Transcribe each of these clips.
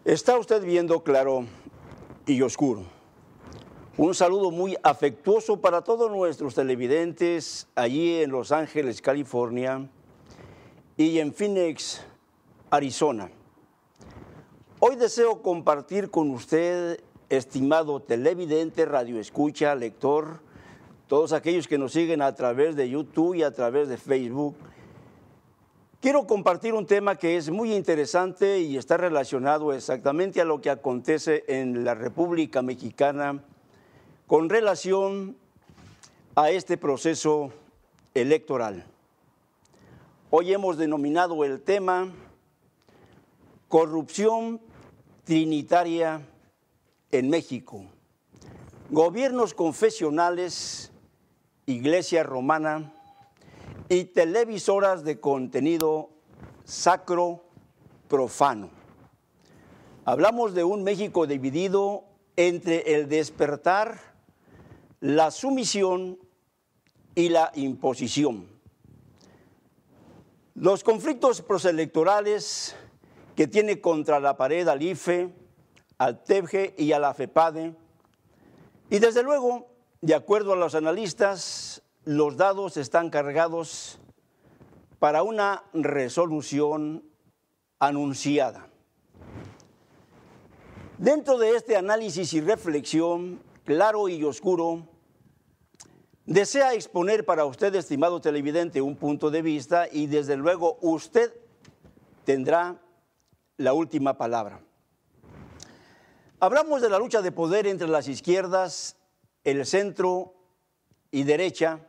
Está usted viendo claro y oscuro. Un saludo muy afectuoso para todos nuestros televidentes allí en Los Ángeles, California y en Phoenix, Arizona. Hoy deseo compartir con usted, estimado televidente, radioescucha, lector, todos aquellos que nos siguen a través de YouTube y a través de Facebook. Quiero compartir un tema que es muy interesante y está relacionado exactamente a lo que acontece en la República Mexicana con relación a este proceso electoral. Hoy hemos denominado el tema corrupción trinitaria en México. Gobiernos confesionales, Iglesia Romana y televisoras de contenido sacro profano. Hablamos de un México dividido entre el despertar, la sumisión y la imposición. Los conflictos proselectorales que tiene contra la pared al IFE, al TEBGE y a la FEPADE, y desde luego, de acuerdo a los analistas, los dados están cargados para una resolución anunciada. Dentro de este análisis y reflexión, claro y oscuro, desea exponer para usted, estimado televidente, un punto de vista y desde luego usted tendrá la última palabra. Hablamos de la lucha de poder entre las izquierdas, el centro y derecha,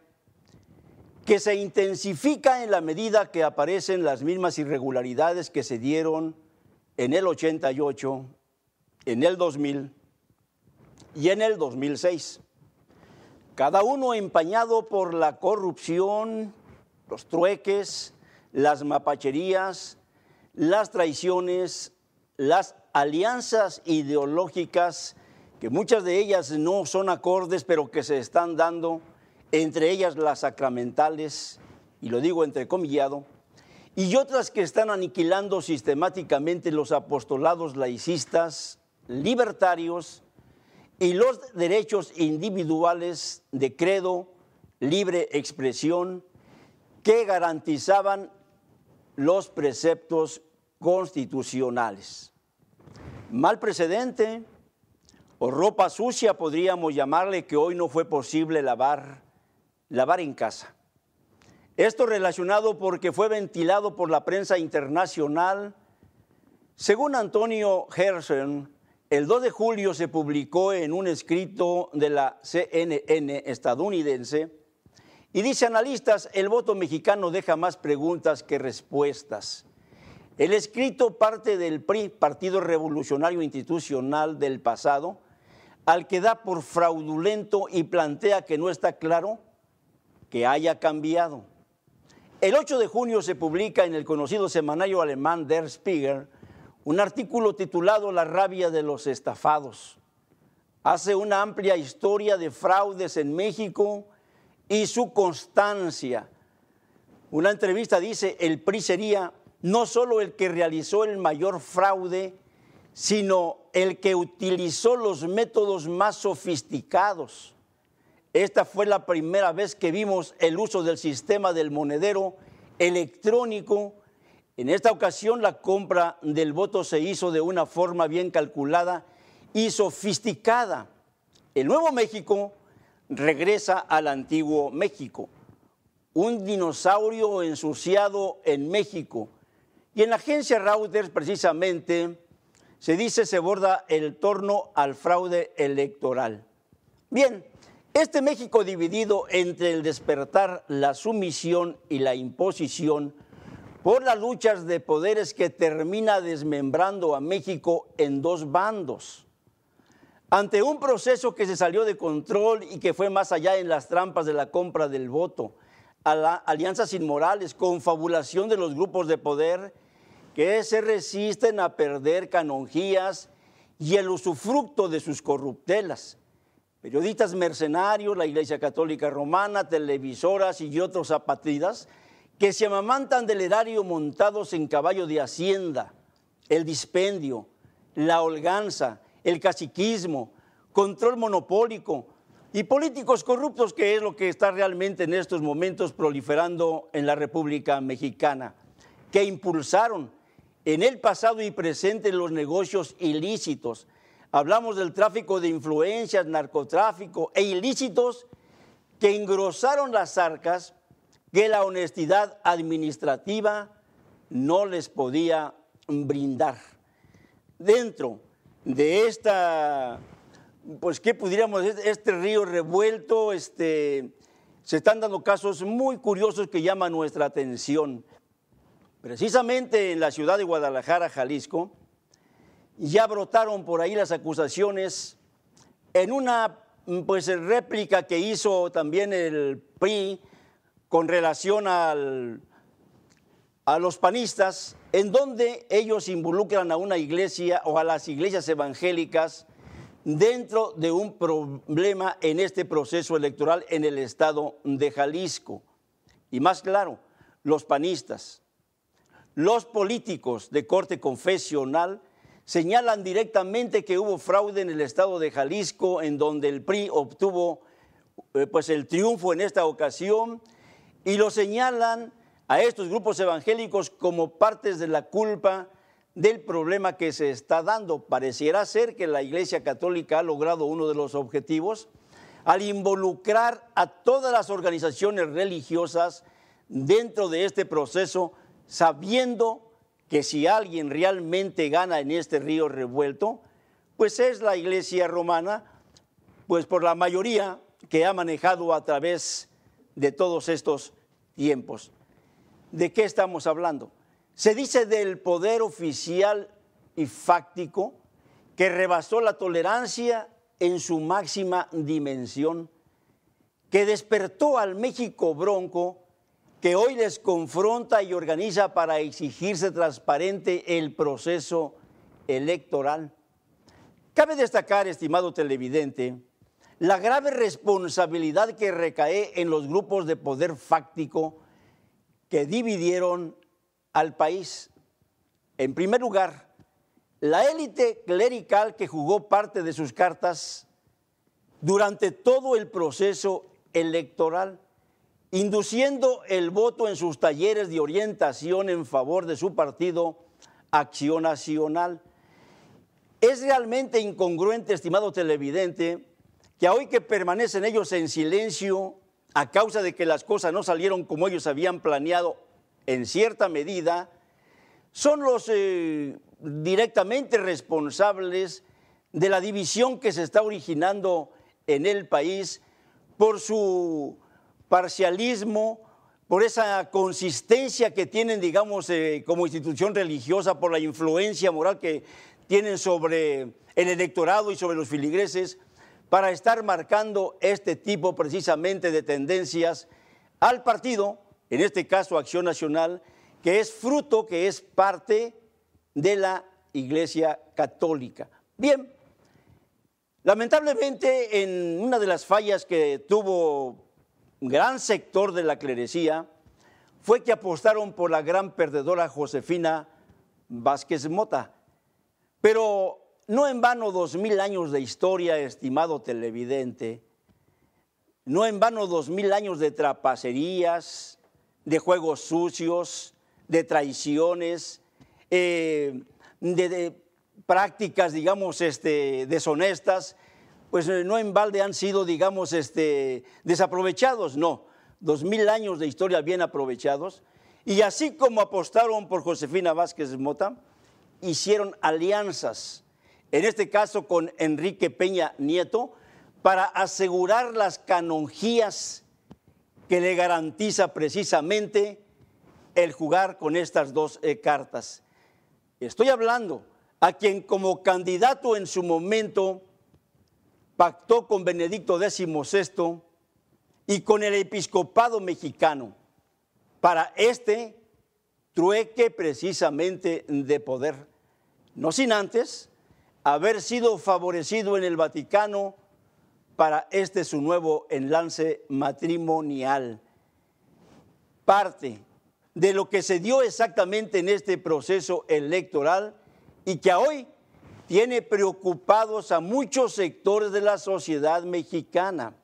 que se intensifica en la medida que aparecen las mismas irregularidades que se dieron en el 88, en el 2000 y en el 2006. Cada uno empañado por la corrupción, los trueques, las mapacherías, las traiciones, las alianzas ideológicas, que muchas de ellas no son acordes, pero que se están dando, entre ellas las sacramentales, y lo digo entrecomillado, y otras que están aniquilando sistemáticamente los apostolados laicistas, libertarios y los derechos individuales de credo, libre expresión, que garantizaban los preceptos constitucionales. Mal precedente o ropa sucia podríamos llamarle, que hoy no fue posible lavar en casa. Esto relacionado porque fue ventilado por la prensa internacional. Según Antonio Gerson, el 2 de julio se publicó en un escrito de la CNN estadounidense y dice: analistas, el voto mexicano deja más preguntas que respuestas. El escrito parte del PRI, Partido Revolucionario Institucional del pasado, al que da por fraudulento y plantea que no está claro que haya cambiado. El 8 de junio se publica en el conocido semanario alemán Der Spiegel un artículo titulado La rabia de los estafados. Hace una amplia historia de fraudes en México y su constancia. Una entrevista dice: el PRI sería no solo el que realizó el mayor fraude, sino el que utilizó los métodos más sofisticados. Esta fue la primera vez que vimos el uso del sistema del monedero electrónico. En esta ocasión la compra del voto se hizo de una forma bien calculada y sofisticada. El Nuevo México regresa al Antiguo México, un dinosaurio ensuciado en México. Y en la agencia Reuters precisamente se dice se borda el torno al fraude electoral. Bien, este México dividido entre el despertar, la sumisión y la imposición por las luchas de poderes que termina desmembrando a México en dos bandos. Ante un proceso que se salió de control y que fue más allá en las trampas de la compra del voto, a las alianzas inmorales, confabulación de los grupos de poder que se resisten a perder canonjías y el usufructo de sus corruptelas. Periodistas mercenarios, la Iglesia Católica Romana, televisoras y otros apátridas que se amamantan del erario montados en caballo de hacienda, el dispendio, la holganza, el caciquismo, control monopólico y políticos corruptos, que es lo que está realmente en estos momentos proliferando en la República Mexicana, que impulsaron en el pasado y presente los negocios ilícitos. Hablamos del tráfico de influencias, narcotráfico e ilícitos que engrosaron las arcas que la honestidad administrativa no les podía brindar. Dentro de esta, pues qué pudiéramos decir, este río revuelto, se están dando casos muy curiosos que llaman nuestra atención. Precisamente en la ciudad de Guadalajara, Jalisco, ya brotaron por ahí las acusaciones en una pues réplica que hizo también el PRI con relación a los panistas, en donde ellos involucran a una iglesia o a las iglesias evangélicas dentro de un problema en este proceso electoral en el estado de Jalisco. Y más claro, los panistas, los políticos de corte confesional señalan directamente que hubo fraude en el estado de Jalisco, en donde el PRI obtuvo pues el triunfo en esta ocasión, y lo señalan a estos grupos evangélicos como partes de la culpa del problema que se está dando. Pareciera ser que la Iglesia Católica ha logrado uno de los objetivos al involucrar a todas las organizaciones religiosas dentro de este proceso, sabiendo que si alguien realmente gana en este río revuelto, pues es la Iglesia romana, pues por la mayoría que ha manejado a través de todos estos tiempos. ¿De qué estamos hablando? Se dice del poder oficial y fáctico que rebasó la tolerancia en su máxima dimensión, que despertó al México bronco, que hoy les confronta y organiza para exigirse transparente el proceso electoral. Cabe destacar, estimado televidente, la grave responsabilidad que recae en los grupos de poder fáctico que dividieron al país. En primer lugar, la élite clerical que jugó parte de sus cartas durante todo el proceso electoral, induciendo el voto en sus talleres de orientación en favor de su partido Acción Nacional. Es realmente incongruente, estimado televidente, que hoy que permanecen ellos en silencio a causa de que las cosas no salieron como ellos habían planeado en cierta medida, son los directamente responsables de la división que se está originando en el país por su parcialismo, por esa consistencia que tienen, digamos, como institución religiosa, por la influencia moral que tienen sobre el electorado y sobre los feligreses, para estar marcando este tipo precisamente de tendencias al partido, en este caso Acción Nacional, que es fruto, que es parte de la Iglesia Católica. Bien, lamentablemente en una de las fallas que tuvo un gran sector de la clerecía fue que apostaron por la gran perdedora Josefina Vázquez Mota. Pero no en vano 2000 años de historia, estimado televidente, no en vano 2000 años de trapacerías, de juegos sucios, de traiciones, de prácticas, digamos, deshonestas, pues no en balde han sido, digamos, desaprovechados, no, 2000 años de historia bien aprovechados. Y así como apostaron por Josefina Vázquez Mota, hicieron alianzas, en este caso con Enrique Peña Nieto, para asegurar las canonjías que le garantiza precisamente el jugar con estas dos cartas. Estoy hablando a quien como candidato en su momento pactó con Benedicto XVI y con el episcopado mexicano para este trueque precisamente de poder, no sin antes haber sido favorecido en el Vaticano para su nuevo enlace matrimonial. Parte de lo que se dio exactamente en este proceso electoral y que hoy tiene preocupados a muchos sectores de la sociedad mexicana.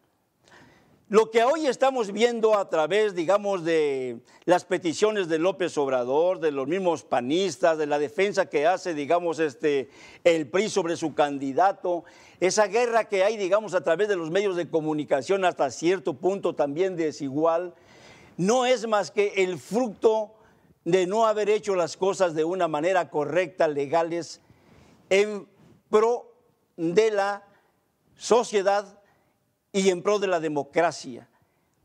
Lo que hoy estamos viendo a través, digamos, de las peticiones de López Obrador, de los mismos panistas, de la defensa que hace, digamos, el PRI sobre su candidato, esa guerra que hay, digamos, a través de los medios de comunicación hasta cierto punto también desigual, no es más que el fruto de no haber hecho las cosas de una manera correcta, legales, en pro de la sociedad y en pro de la democracia.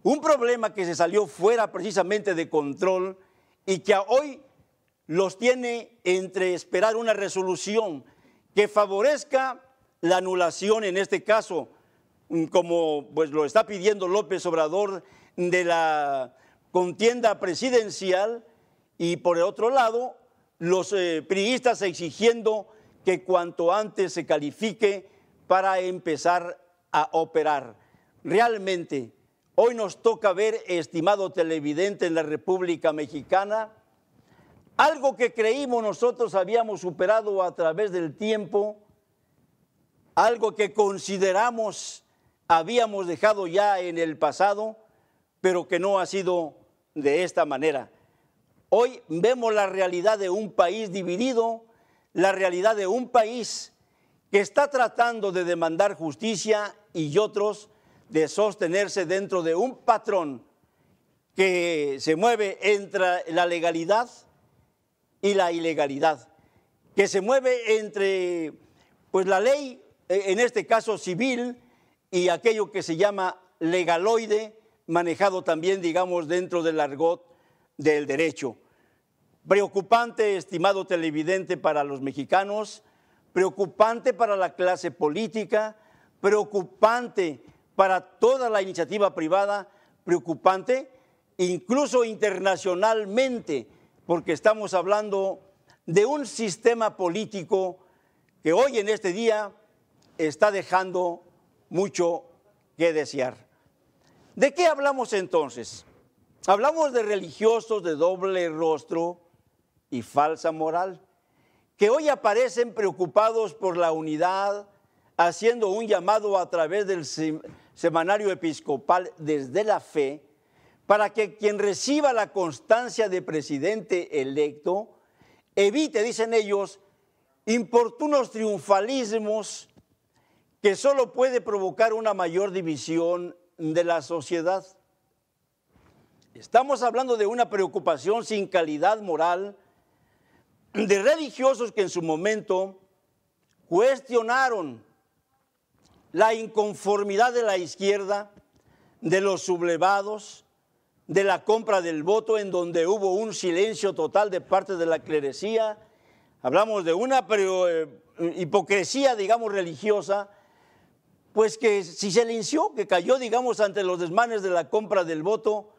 Un problema que se salió fuera precisamente de control y que hoy los tiene entre esperar una resolución que favorezca la anulación, en este caso, como pues lo está pidiendo López Obrador, de la contienda presidencial, y por el otro lado, los priistas exigiendo que cuanto antes se califique para empezar a operar. Realmente, hoy nos toca ver, estimado televidente en la República Mexicana, algo que creímos nosotros habíamos superado a través del tiempo, algo que consideramos habíamos dejado ya en el pasado, pero que no ha sido de esta manera. Hoy vemos la realidad de un país dividido, la realidad de un país que está tratando de demandar justicia y otros de sostenerse dentro de un patrón que se mueve entre la legalidad y la ilegalidad, que se mueve entre pues la ley, en este caso civil, y aquello que se llama legaloide, manejado también, digamos, dentro del argot del derecho. Preocupante, estimado televidente, para los mexicanos, preocupante para la clase política, preocupante para toda la iniciativa privada, preocupante incluso internacionalmente, porque estamos hablando de un sistema político que hoy en este día está dejando mucho que desear. ¿De qué hablamos entonces? Hablamos de religiosos de doble rostro y falsa moral, que hoy aparecen preocupados por la unidad, haciendo un llamado a través del semanario episcopal Desde la Fe, para que quien reciba la constancia de presidente electo evite, dicen ellos, importunos triunfalismos que solo puede provocar una mayor división de la sociedad. Estamos hablando de una preocupación sin calidad moral, de religiosos que en su momento cuestionaron la inconformidad de la izquierda, de los sublevados, de la compra del voto, en donde hubo un silencio total de parte de la clerecía. Hablamos de una hipocresía, digamos, religiosa, pues que si silenció, que cayó, digamos, ante los desmanes de la compra del voto,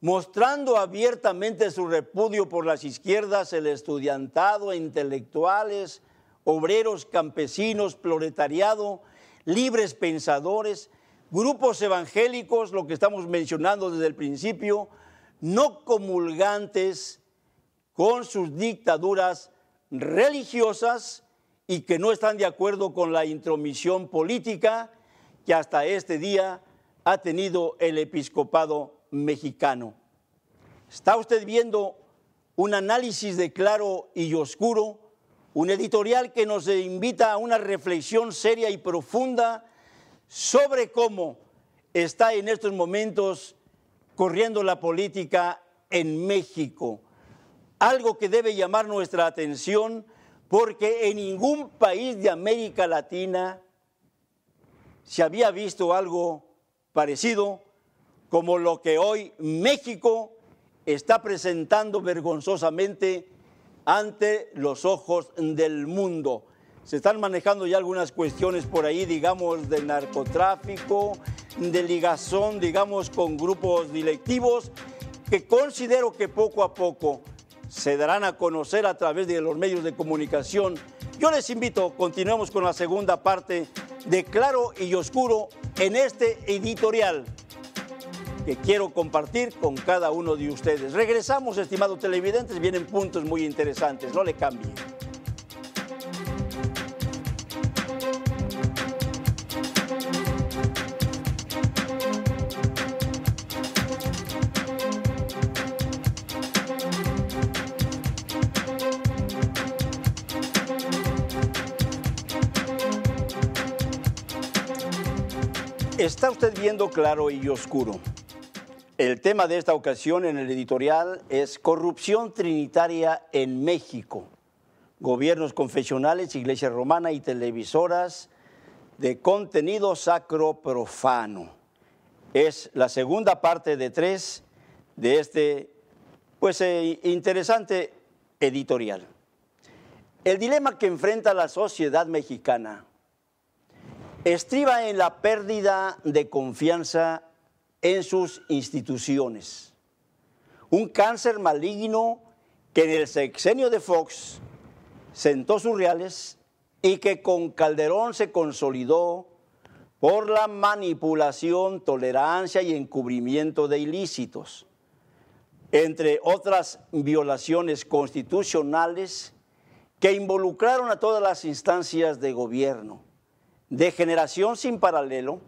mostrando abiertamente su repudio por las izquierdas, el estudiantado, intelectuales, obreros, campesinos, proletariado, libres pensadores, grupos evangélicos, lo que estamos mencionando desde el principio, no comulgantes con sus dictaduras religiosas y que no están de acuerdo con la intromisión política que hasta este día ha tenido el episcopado mexicano. Está usted viendo un análisis de claro y oscuro, un editorial que nos invita a una reflexión seria y profunda sobre cómo está en estos momentos corriendo la política en México. Algo que debe llamar nuestra atención, porque en ningún país de América Latina se había visto algo parecido como lo que hoy México está presentando vergonzosamente ante los ojos del mundo. Se están manejando ya algunas cuestiones por ahí, digamos, de narcotráfico, de ligazón, digamos, con grupos delictivos, que considero que poco a poco se darán a conocer a través de los medios de comunicación. Yo les invito, continuemos con la segunda parte de Claro y Oscuro en este editorial que quiero compartir con cada uno de ustedes. Regresamos, estimados televidentes, vienen puntos muy interesantes, no le cambien. Está usted viendo claro y oscuro. El tema de esta ocasión en el editorial es corrupción trinitaria en México. Gobiernos confesionales, iglesia romana y televisoras de contenido sacro profano. Es la segunda parte de 3 de este interesante editorial. El dilema que enfrenta la sociedad mexicana estriba en la pérdida de confianza en sus instituciones. Un cáncer maligno que en el sexenio de Fox sentó sus reales y que con Calderón se consolidó por la manipulación, tolerancia y encubrimiento de ilícitos, entre otras violaciones constitucionales que involucraron a todas las instancias de gobierno, degeneración sin paralelo,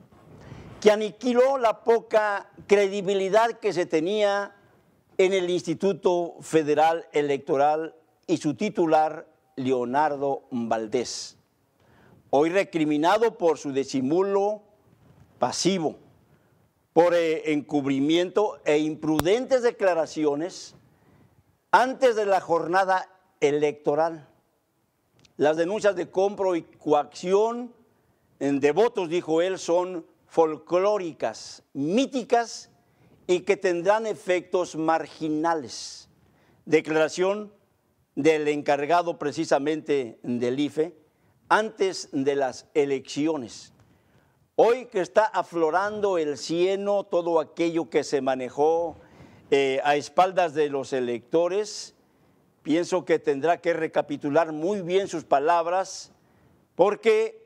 que aniquiló la poca credibilidad que se tenía en el Instituto Federal Electoral y su titular, Leonardo Valdés, hoy recriminado por su disimulo pasivo, por encubrimiento e imprudentes declaraciones antes de la jornada electoral. Las denuncias de compra y coacción de votos, dijo él, son folclóricas, míticas y que tendrán efectos marginales. Declaración del encargado precisamente del IFE antes de las elecciones. Hoy que está aflorando el cieno todo aquello que se manejó a espaldas de los electores, pienso que tendrá que recapitular muy bien sus palabras porque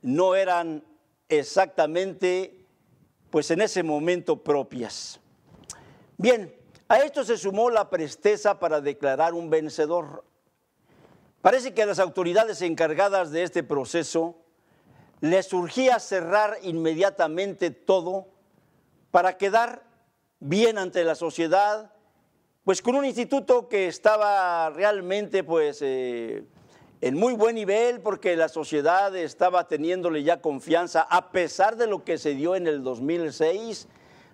no eran exactamente, pues en ese momento propias. Bien, a esto se sumó la presteza para declarar un vencedor. Parece que a las autoridades encargadas de este proceso les surgía cerrar inmediatamente todo para quedar bien ante la sociedad, pues con un instituto que estaba realmente en muy buen nivel, porque la sociedad estaba teniéndole ya confianza a pesar de lo que se dio en el 2006,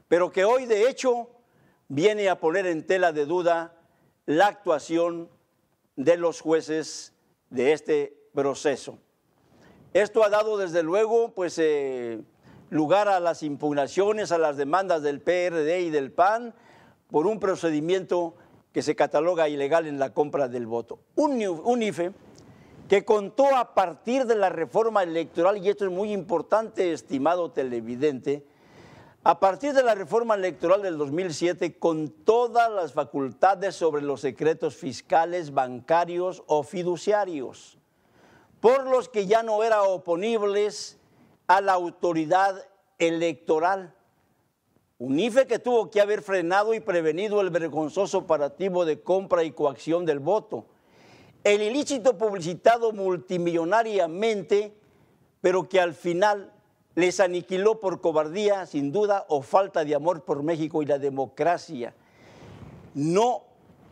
pero que hoy de hecho viene a poner en tela de duda la actuación de los jueces de este proceso. Esto ha dado desde luego lugar a las impugnaciones, a las demandas del PRD y del PAN por un procedimiento que se cataloga ilegal en la compra del voto. Un IFE que contó a partir de la reforma electoral, y esto es muy importante, estimado televidente, a partir de la reforma electoral del 2007, con todas las facultades sobre los secretos fiscales, bancarios o fiduciarios, por los que ya no eran oponibles a la autoridad electoral. Un IFE que tuvo que haber frenado y prevenido el vergonzoso operativo de compra y coacción del voto, el ilícito publicitado multimillonariamente, pero que al final les aniquiló por cobardía, sin duda, o falta de amor por México y la democracia. No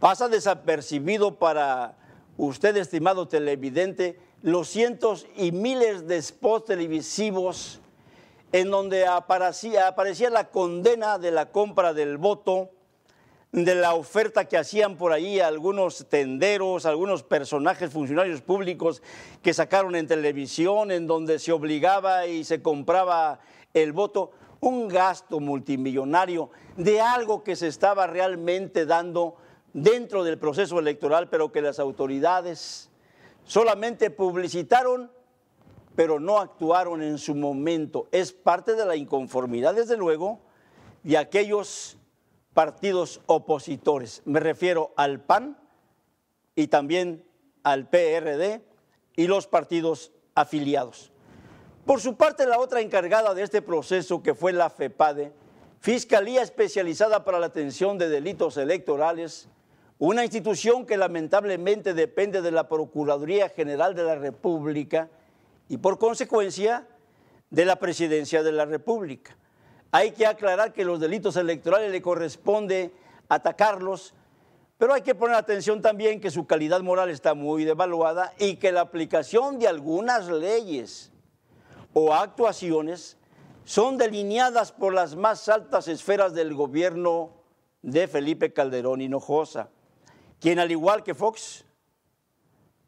pasa desapercibido para usted, estimado televidente, los cientos y miles de spots televisivos en donde aparecía la condena de la compra del voto, de la oferta que hacían por ahí algunos tenderos, algunos personajes, funcionarios públicos que sacaron en televisión, en donde se obligaba y se compraba el voto, un gasto multimillonario de algo que se estaba realmente dando dentro del proceso electoral, pero que las autoridades solamente publicitaron, pero no actuaron en su momento. Es parte de la inconformidad, desde luego, de aquellos partidos opositores. Me refiero al PAN y también al PRD y los partidos afiliados. Por su parte, la otra encargada de este proceso, que fue la FEPADE, Fiscalía Especializada para la Atención de Delitos Electorales, una institución que lamentablemente depende de la Procuraduría General de la República y por consecuencia de la Presidencia de la República. Hay que aclarar que los delitos electorales le corresponde atacarlos, pero hay que poner atención también que su calidad moral está muy devaluada y que la aplicación de algunas leyes o actuaciones son delineadas por las más altas esferas del gobierno de Felipe Calderón Hinojosa, quien, al igual que Fox,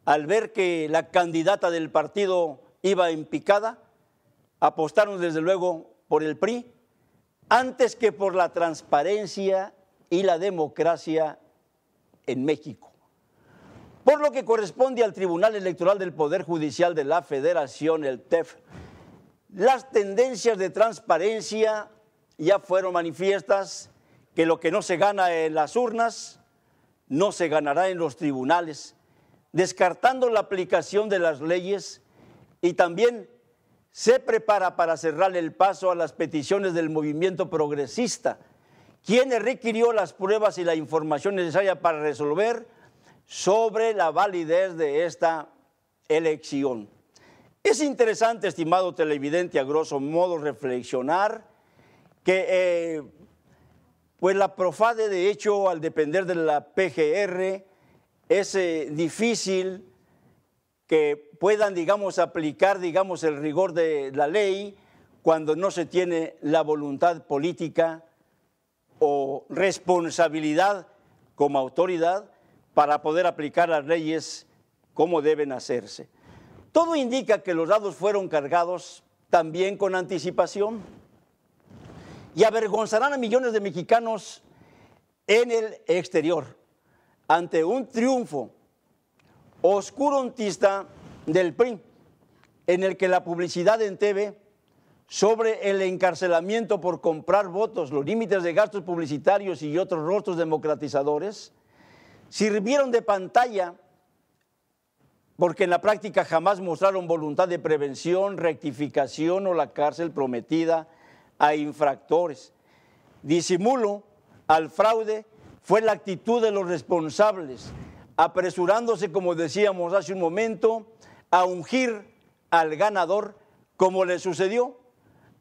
al ver que la candidata del partido iba en picada, apostaron desde luego por el PRI antes que por la transparencia y la democracia en México. Por lo que corresponde al Tribunal Electoral del Poder Judicial de la Federación, el TEF, las tendencias de transparencia ya fueron manifiestas, que lo que no se gana en las urnas no se ganará en los tribunales, descartando la aplicación de las leyes, y también se prepara para cerrar el paso a las peticiones del movimiento progresista, quien requirió las pruebas y la información necesaria para resolver sobre la validez de esta elección. Es interesante, estimado televidente, a grosso modo reflexionar que pues la Profade, de hecho, al depender de la PGR, es difícil que puedan, aplicar, el rigor de la ley cuando no se tiene la voluntad política o responsabilidad como autoridad para poder aplicar las leyes como deben hacerse. Todo indica que los dados fueron cargados también con anticipación y avergonzarán a millones de mexicanos en el exterior ante un triunfo oscurantista del PRI, en el que la publicidad en TV sobre el encarcelamiento por comprar votos, los límites de gastos publicitarios y otros rostros democratizadores sirvieron de pantalla, porque en la práctica jamás mostraron voluntad de prevención, rectificación o la cárcel prometida a infractores. Disimulo al fraude fue la actitud de los responsables, apresurándose, como decíamos hace un momento, a ungir al ganador, como le sucedió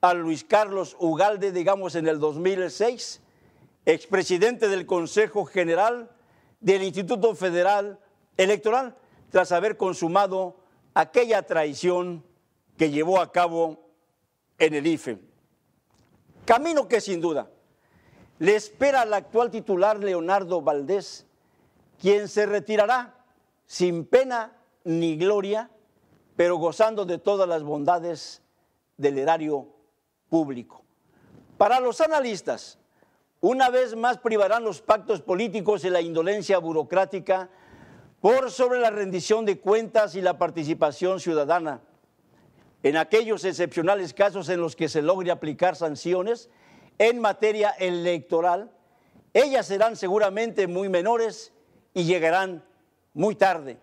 a Luis Carlos Ugalde, en el 2006, expresidente del Consejo General del Instituto Federal Electoral, tras haber consumado aquella traición que llevó a cabo en el IFE. Camino que sin duda le espera al actual titular Leonardo Valdés, quien se retirará sin pena ni gloria, pero gozando de todas las bondades del erario público. Para los analistas, una vez más privarán los pactos políticos y la indolencia burocrática por sobre la rendición de cuentas y la participación ciudadana. En aquellos excepcionales casos en los que se logre aplicar sanciones en materia electoral, ellas serán seguramente muy menores y llegarán muy tarde.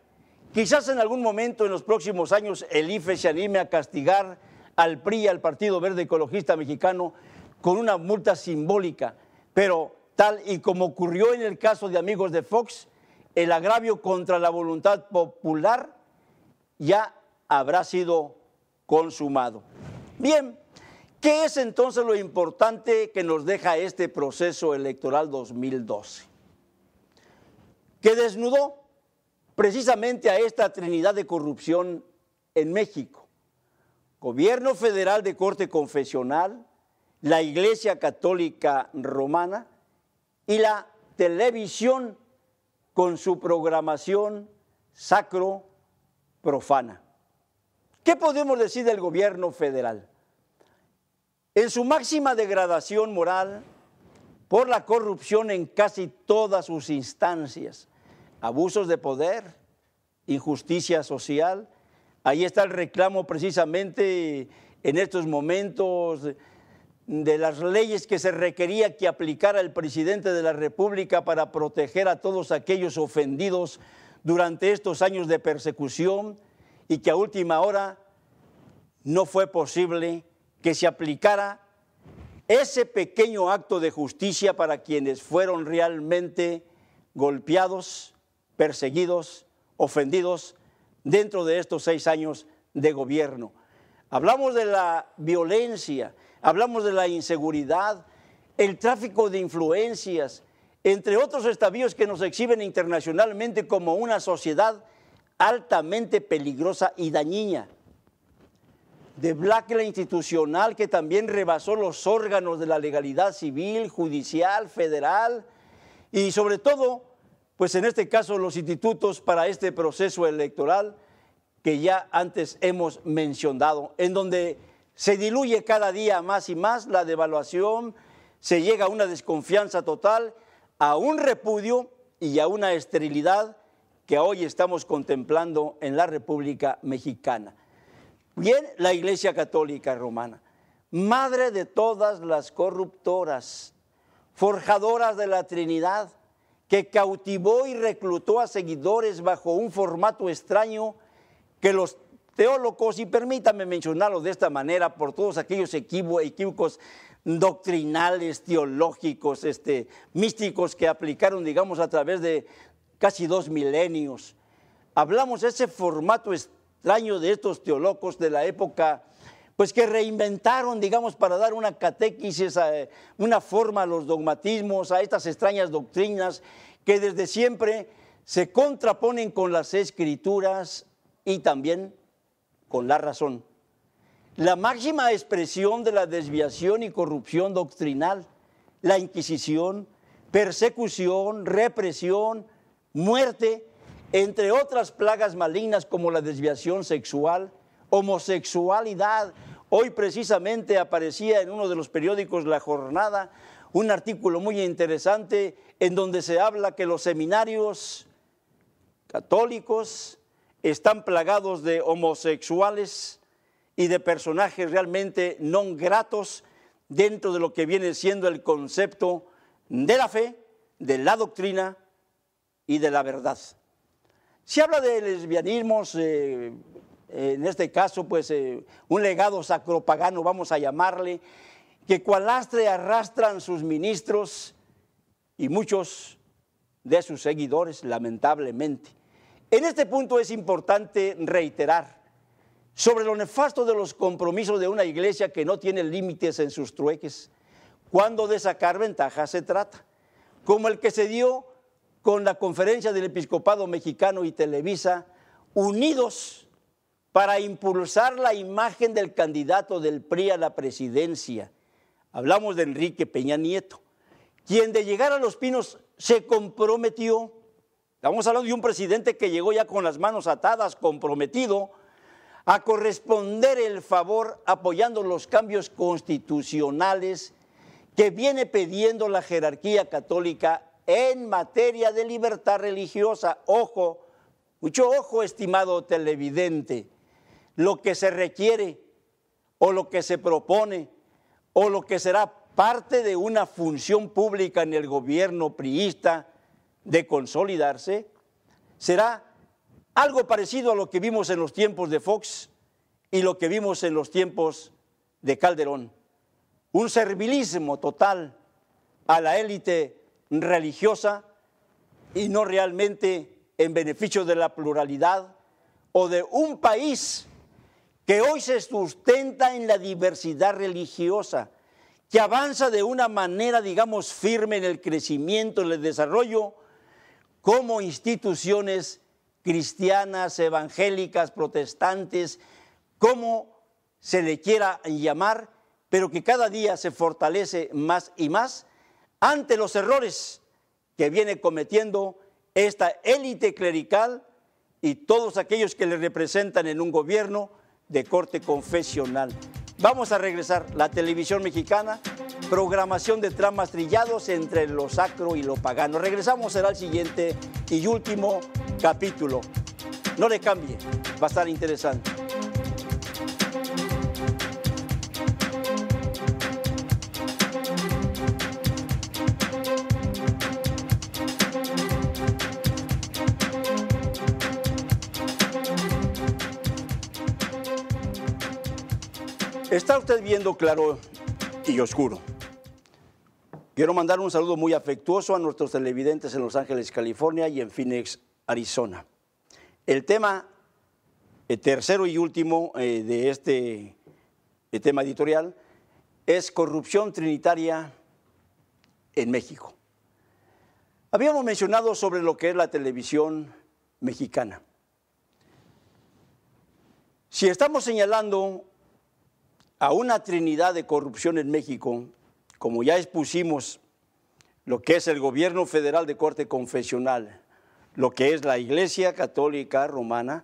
Quizás en algún momento en los próximos años el IFE se anime a castigar al PRI y al Partido Verde Ecologista Mexicano con una multa simbólica, pero tal y como ocurrió en el caso de amigos de Fox, el agravio contra la voluntad popular ya habrá sido consumado. Bien, ¿qué es entonces lo importante que nos deja este proceso electoral 2012? Que desnudó precisamente a esta trinidad de corrupción en México: gobierno federal de corte confesional, la Iglesia Católica Romana y la televisión con su programación sacro-profana. ¿Qué podemos decir del gobierno federal? En su máxima degradación moral por la corrupción en casi todas sus instancias, abusos de poder, injusticia social, ahí está el reclamo precisamente en estos momentos de las leyes que se requería que aplicara el presidente de la República para proteger a todos aquellos ofendidos durante estos años de persecución, y que a última hora no fue posible que se aplicara ese pequeño acto de justicia para quienes fueron realmente golpeados, perseguidos, ofendidos dentro de estos 6 años de gobierno. Hablamos de la violencia, hablamos de la inseguridad, el tráfico de influencias, entre otros extravíos que nos exhiben internacionalmente como una sociedad altamente peligrosa y dañina. debacle institucional que también rebasó los órganos de la legalidad civil, judicial, federal y sobre todo, pues en este caso los institutos para este proceso electoral que ya antes hemos mencionado, en donde se diluye cada día más y más la devaluación, se llega a una desconfianza total, a un repudio y a una esterilidad que hoy estamos contemplando en la República Mexicana. Bien, la Iglesia Católica Romana, madre de todas las corruptoras, forjadoras de la Trinidad, que cautivó y reclutó a seguidores bajo un formato extraño que los teólogos, y permítanme mencionarlo de esta manera, por todos aquellos equívocos doctrinales, teológicos, místicos que aplicaron, digamos, a través de casi 2 milenios. Hablamos de ese formato extraño de estos teólogos de la época, pues que reinventaron, digamos, para dar una catequesis, una forma a los dogmatismos, a estas extrañas doctrinas que desde siempre se contraponen con las Escrituras y también con la razón. La máxima expresión de la desviación y corrupción doctrinal, la Inquisición, persecución, represión, muerte, entre otras plagas malignas como la desviación sexual, homosexualidad. Hoy precisamente aparecía en uno de los periódicos La Jornada un artículo muy interesante en donde se habla que los seminarios católicos están plagados de homosexuales y de personajes realmente no gratos dentro de lo que viene siendo el concepto de la fe, de la doctrina y de la verdad. Se habla de lesbianismos, en este caso, pues un legado sacropagano, vamos a llamarle, que cual lastre arrastran sus ministros y muchos de sus seguidores, lamentablemente. En este punto es importante reiterar sobre lo nefasto de los compromisos de una iglesia que no tiene límites en sus trueques, cuando de sacar ventaja se trata, como el que se dio con la Conferencia del Episcopado Mexicano y Televisa, unidos para impulsar la imagen del candidato del PRI a la presidencia. Hablamos de Enrique Peña Nieto, quien de llegar a Los Pinos se comprometió. Estamos hablando de un presidente que llegó ya con las manos atadas, comprometido a corresponder el favor apoyando los cambios constitucionales que viene pidiendo la jerarquía católica en materia de libertad religiosa. Ojo, mucho ojo, estimado televidente, lo que se requiere o lo que se propone o lo que será parte de una función pública en el gobierno priista de consolidarse, será algo parecido a lo que vimos en los tiempos de Fox y lo que vimos en los tiempos de Calderón. Un servilismo total a la élite religiosa y no realmente en beneficio de la pluralidad o de un país que hoy se sustenta en la diversidad religiosa, que avanza de una manera, digamos, firme en el crecimiento, en el desarrollo, como instituciones cristianas, evangélicas, protestantes, como se le quiera llamar, pero que cada día se fortalece más y más ante los errores que viene cometiendo esta élite clerical y todos aquellos que le representan en un gobierno de corte confesional. Vamos a regresar, la televisión mexicana, programación de tramas trillados entre lo sacro y lo pagano. Regresamos, será el siguiente y último capítulo. No le cambie, va a estar interesante. Está usted viendo claro y oscuro. Quiero mandar un saludo muy afectuoso a nuestros televidentes en Los Ángeles, California y en Phoenix, Arizona. El tema tercero y último de este tema editorial es corrupción trinitaria en México. Habíamos mencionado sobre lo que es la televisión mexicana. Si estamos señalando a una trinidad de corrupción en México, como ya expusimos, lo que es el gobierno federal de corte confesional, lo que es la Iglesia Católica Romana.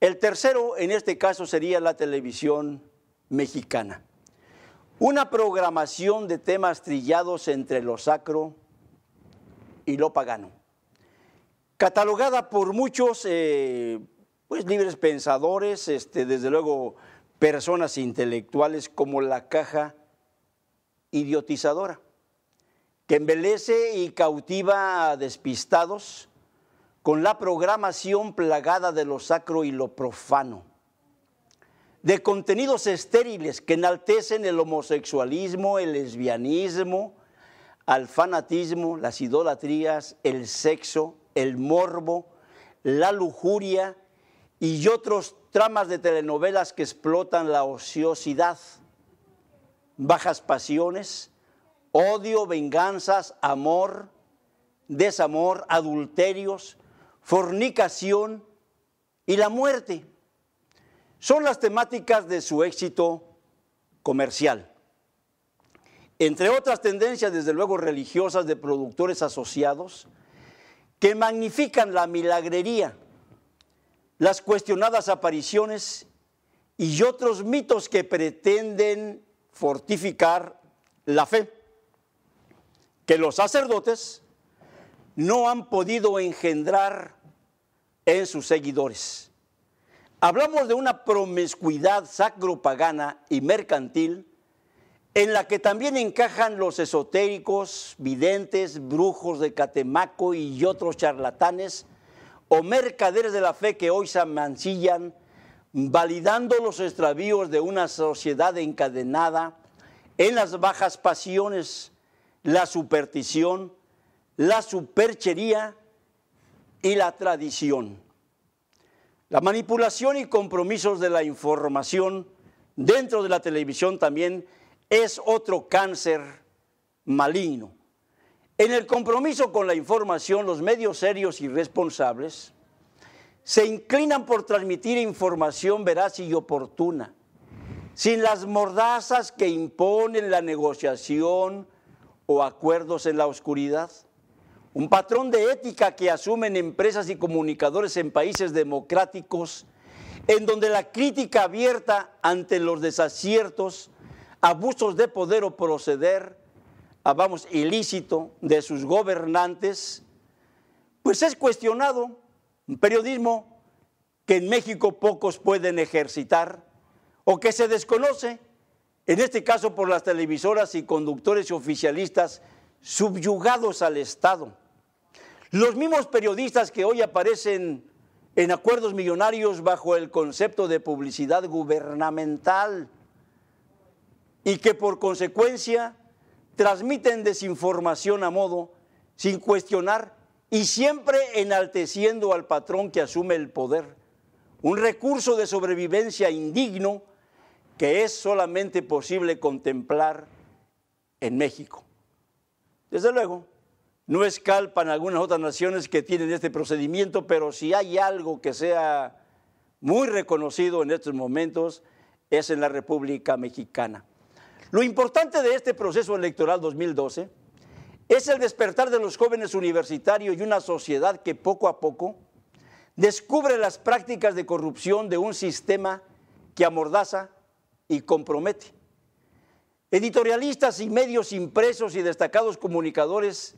El tercero, en este caso, sería la televisión mexicana. Una programación de temas trillados entre lo sacro y lo pagano, catalogada por muchos pues libres pensadores, desde luego personas intelectuales, como la caja idiotizadora, que embelece y cautiva a despistados con la programación plagada de lo sacro y lo profano, de contenidos estériles que enaltecen el homosexualismo, el lesbianismo, al fanatismo, las idolatrías, el sexo, el morbo, la lujuria y otros tramas de telenovelas que explotan la ociosidad, bajas pasiones, odio, venganzas, amor, desamor, adulterios, fornicación y la muerte. Son las temáticas de su éxito comercial. Entre otras tendencias, desde luego religiosas, de productores asociados, que magnifican la milagrería, las cuestionadas apariciones y otros mitos que pretenden fortificar la fe, que los sacerdotes no han podido engendrar en sus seguidores. Hablamos de una promiscuidad sacropagana y mercantil en la que también encajan los esotéricos, videntes, brujos de Catemaco y otros charlatanes o mercaderes de la fe que hoy se amancillan, validando los extravíos de una sociedad encadenada en las bajas pasiones, la superstición, la superchería y la tradición. La manipulación y compromisos de la información dentro de la televisión también es otro cáncer maligno. En el compromiso con la información, los medios serios y responsables se inclinan por transmitir información veraz y oportuna, sin las mordazas que imponen la negociación o acuerdos en la oscuridad. Un patrón de ética que asumen empresas y comunicadores en países democráticos, en donde la crítica abierta ante los desaciertos, abusos de poder o proceder, ilícito de sus gobernantes, pues es cuestionado. Un periodismo que en México pocos pueden ejercitar o que se desconoce, en este caso por las televisoras y conductores oficialistas subyugados al Estado. Los mismos periodistas que hoy aparecen en acuerdos millonarios bajo el concepto de publicidad gubernamental y que por consecuencia transmiten desinformación a modo, sin cuestionar y siempre enalteciendo al patrón que asume el poder, un recurso de sobrevivencia indigno que es solamente posible contemplar en México. Desde luego, no escalpan algunas otras naciones que tienen este procedimiento, pero si hay algo que sea muy reconocido en estos momentos, es en la República Mexicana. Lo importante de este proceso electoral 2012 es el despertar de los jóvenes universitarios y una sociedad que poco a poco descubre las prácticas de corrupción de un sistema que amordaza y compromete. Editorialistas y medios impresos y destacados comunicadores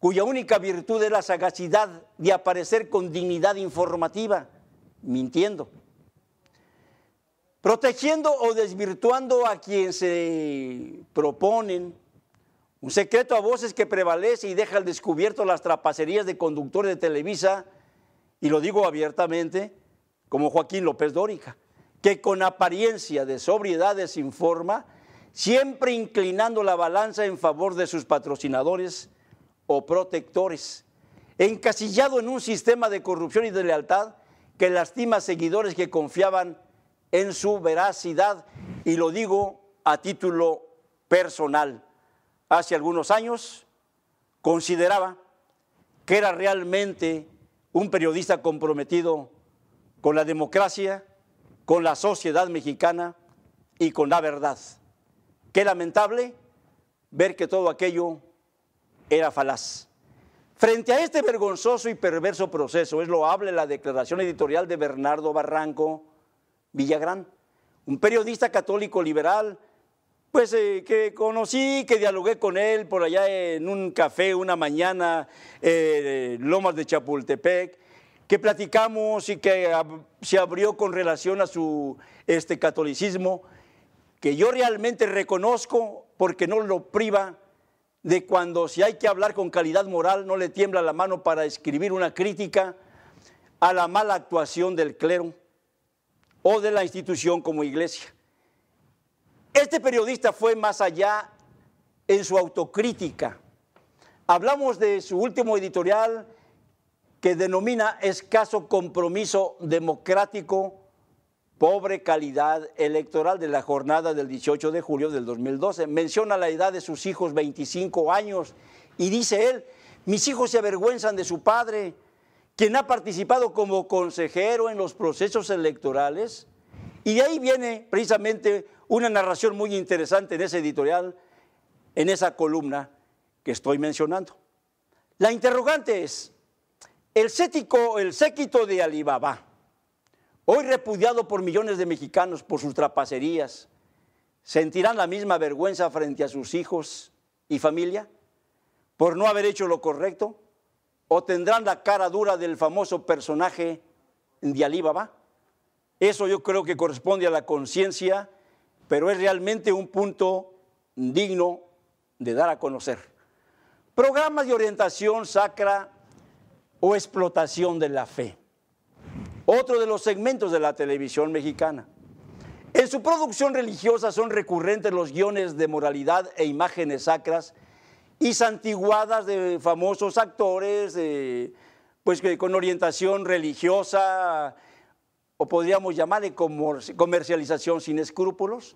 cuya única virtud es la sagacidad de aparecer con dignidad informativa, mintiendo, protegiendo o desvirtuando a quien se proponen, un secreto a voces que prevalece y deja al descubierto las trapacerías de conductores de Televisa, y lo digo abiertamente, como Joaquín López Dóriga, que con apariencia de sobriedad desinforma, siempre inclinando la balanza en favor de sus patrocinadores o protectores, encasillado en un sistema de corrupción y de lealtad que lastima a seguidores que confiaban en su veracidad, y lo digo a título personal. Hace algunos años consideraba que era realmente un periodista comprometido con la democracia, con la sociedad mexicana, y con la verdad. Qué lamentable ver que todo aquello era falaz. Frente a este vergonzoso y perverso proceso es loable la declaración editorial de Bernardo Barranco Villagrán, un periodista católico liberal, pues que conocí, que dialogué con él por allá en un café una mañana, Lomas de Chapultepec, que platicamos y que se abrió con relación a su catolicismo, que yo realmente reconozco porque no lo priva de cuando, si hay que hablar con calidad moral, no le tiembla la mano para escribir una crítica a la mala actuación del clero o de la institución como iglesia. Este periodista fue más allá en su autocrítica. Hablamos de su último editorial que denomina escaso compromiso democrático, pobre calidad electoral, de la jornada del 18 de julio del 2012. Menciona la edad de sus hijos, 25 años, y dice él: mis hijos se avergüenzan de su padre, quien ha participado como consejero en los procesos electorales. Y de ahí viene precisamente una narración muy interesante en ese editorial, en esa columna que estoy mencionando. La interrogante es: el séquito de Alibaba, hoy repudiado por millones de mexicanos por sus trapacerías, ¿sentirán la misma vergüenza frente a sus hijos y familia por no haber hecho lo correcto? ¿O tendrán la cara dura del famoso personaje de Alibaba? Eso yo creo que corresponde a la conciencia, pero es realmente un punto digno de dar a conocer. Programas de orientación sacra o explotación de la fe. Otro de los segmentos de la televisión mexicana. En su producción religiosa son recurrentes los guiones de moralidad e imágenes sacras y santiguadas de famosos actores, pues con orientación religiosa, o podríamos llamarle comercialización sin escrúpulos.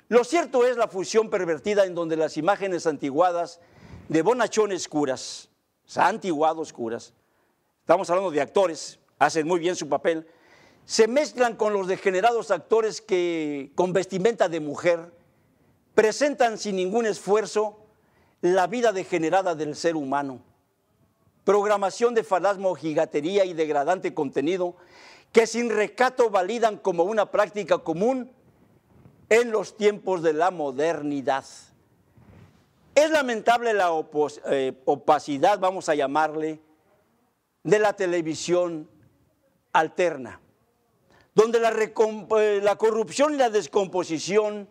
Lo cierto es la fusión pervertida en donde las imágenes santiguadas de bonachones curas, santiguados curas, estamos hablando de actores, hacen muy bien su papel, se mezclan con los degenerados actores que, con vestimenta de mujer, presentan sin ningún esfuerzo la vida degenerada del ser humano. Programación de falaz mojigatería y degradante contenido que sin recato validan como una práctica común en los tiempos de la modernidad. Es lamentable la opacidad, vamos a llamarle, de la televisión alterna, donde la corrupción y la descomposición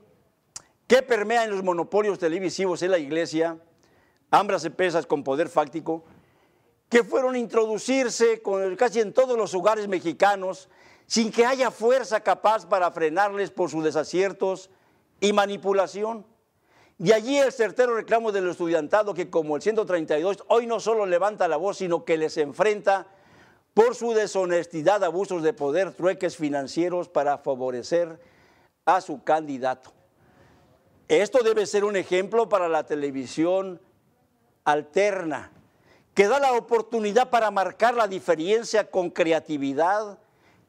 que permea en los monopolios televisivos en la iglesia, ambas empresas con poder fáctico, que fueron a introducirse casi en todos los hogares mexicanos, sin que haya fuerza capaz para frenarles por sus desaciertos y manipulación. De allí el certero reclamo del estudiantado que, como el 132, hoy no solo levanta la voz, sino que les enfrenta por su deshonestidad, abusos de poder, trueques financieros para favorecer a su candidato. Esto debe ser un ejemplo para la televisión alterna, que da la oportunidad para marcar la diferencia con creatividad,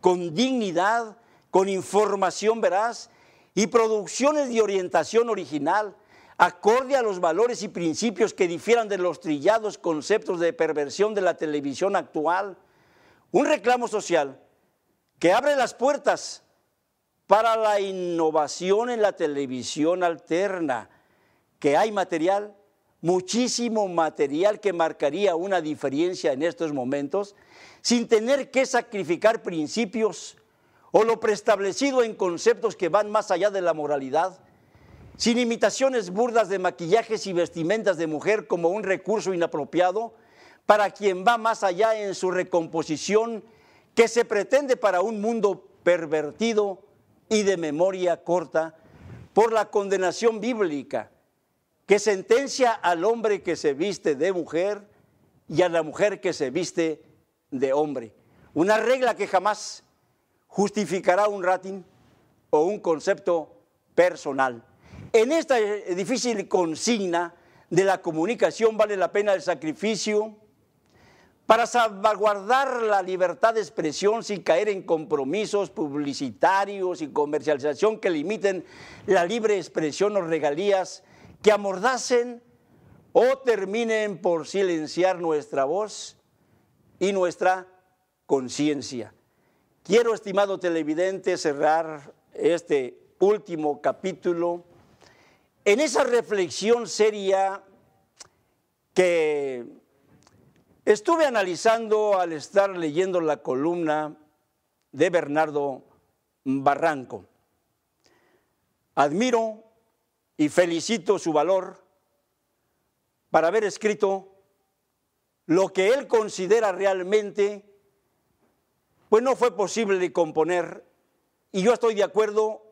con dignidad, con información veraz y producciones de orientación original, acorde a los valores y principios que difieran de los trillados conceptos de perversión de la televisión actual. Un reclamo social que abre las puertas para la innovación en la televisión alterna, que hay material, muchísimo material que marcaría una diferencia en estos momentos, sin tener que sacrificar principios o lo preestablecido en conceptos que van más allá de la moralidad, sin imitaciones burdas de maquillajes y vestimentas de mujer como un recurso inapropiado para quien va más allá en su recomposición que se pretende para un mundo pervertido y de memoria corta por la condenación bíblica que sentencia al hombre que se viste de mujer y a la mujer que se viste de hombre. Una regla que jamás justificará un rating o un concepto personal. En esta difícil consigna de la comunicación vale la pena el sacrificio para salvaguardar la libertad de expresión sin caer en compromisos publicitarios y comercialización que limiten la libre expresión o regalías que amordacen o terminen por silenciar nuestra voz y nuestra conciencia. Quiero, estimado televidente, cerrar este último capítulo en esa reflexión seria que estuve analizando al estar leyendo la columna de Bernardo Barranco. Admiro y felicito su valor para haber escrito lo que él considera realmente, pues no fue posible de componer, y yo estoy de acuerdo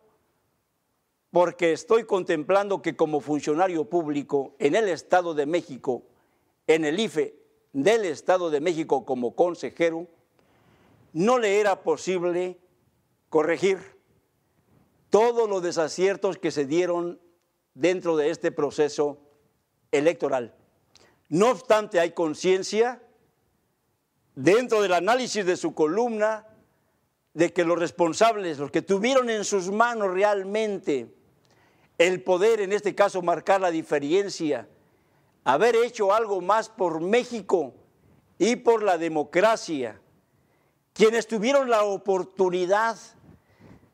porque estoy contemplando que como funcionario público en el Estado de México, en el IFE del Estado de México como consejero, no le era posible corregir todos los desaciertos que se dieron dentro de este proceso electoral. No obstante, hay conciencia dentro del análisis de su columna de que los responsables, los que tuvieron en sus manos realmente el poder, en este caso marcar la diferencia, haber hecho algo más por México y por la democracia, quienes tuvieron la oportunidad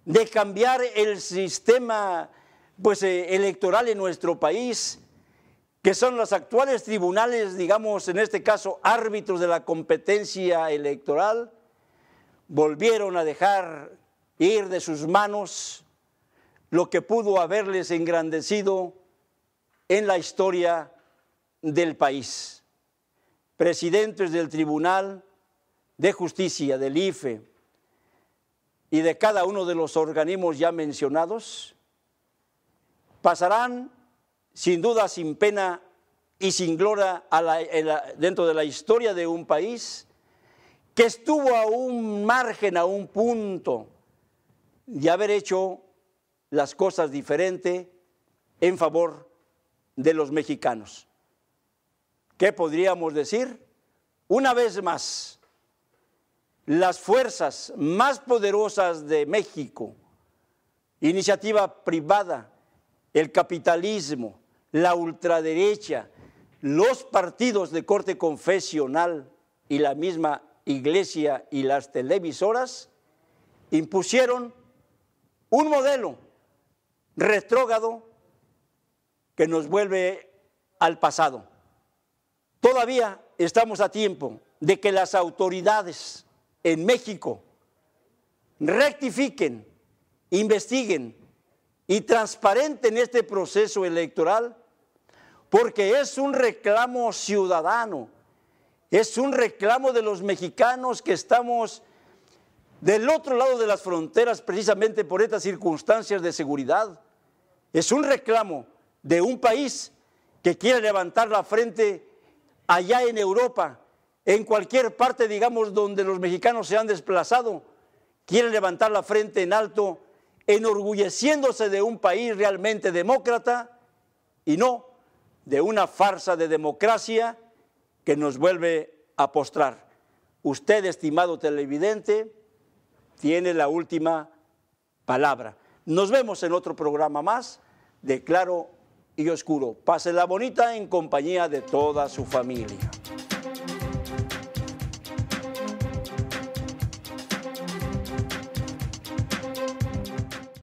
de cambiar el sistema electoral en nuestro país, que son los actuales tribunales, digamos, en este caso, árbitros de la competencia electoral, volvieron a dejar ir de sus manos lo que pudo haberles engrandecido en la historia del país. Presidentes del Tribunal de Justicia, del IFE y de cada uno de los organismos ya mencionados, pasarán sin duda, sin pena y sin gloria dentro de la historia de un país que estuvo a un margen, a un punto de haber hecho las cosas diferente en favor de los mexicanos. ¿Qué podríamos decir? Una vez más, las fuerzas más poderosas de México, iniciativa privada, el capitalismo, la ultraderecha, los partidos de corte confesional y la misma iglesia y las televisoras impusieron un modelo retrógrado que nos vuelve al pasado. Todavía estamos a tiempo de que las autoridades en México rectifiquen, investiguen y transparenten este proceso electoral, porque es un reclamo ciudadano, es un reclamo de los mexicanos que estamos del otro lado de las fronteras precisamente por estas circunstancias de seguridad. Es un reclamo de un país que quiere levantar la frente allá en Europa, en cualquier parte, digamos, donde los mexicanos se han desplazado, quiere levantar la frente en alto, enorgulleciéndose de un país realmente demócrata y no de una farsa de democracia que nos vuelve a postrar. Usted, estimado televidente, tiene la última palabra. Nos vemos en otro programa más de Claro y Oscuro. Pásela bonita en compañía de toda su familia.